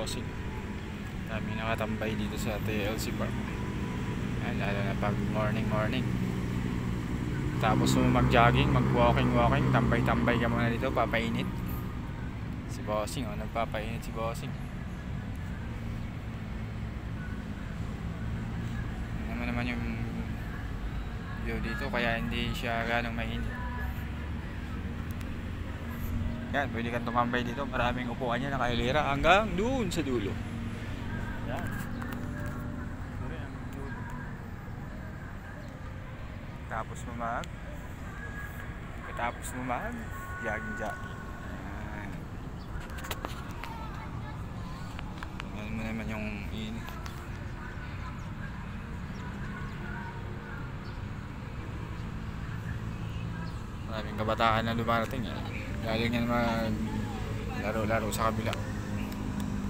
bossing. Dami nakatambay dito sa TLC Park. Ayan, lalo na pag morning. Tapos mo mag-jogging, mag-walking, tambay-tambay ka muna dito, papainit. Si bossing, nagpapainit si bossing. Naman yung view dito, kaya hindi siya ganong mainit. Yan, pwede kang tumambay dito, maraming upuan niya nakailira hanggang doon sa dulo. Yan. Tapos mo jogging. Yan mo naman yung maraming kabataan na lumarating. Galing yan mag laro sa kabila.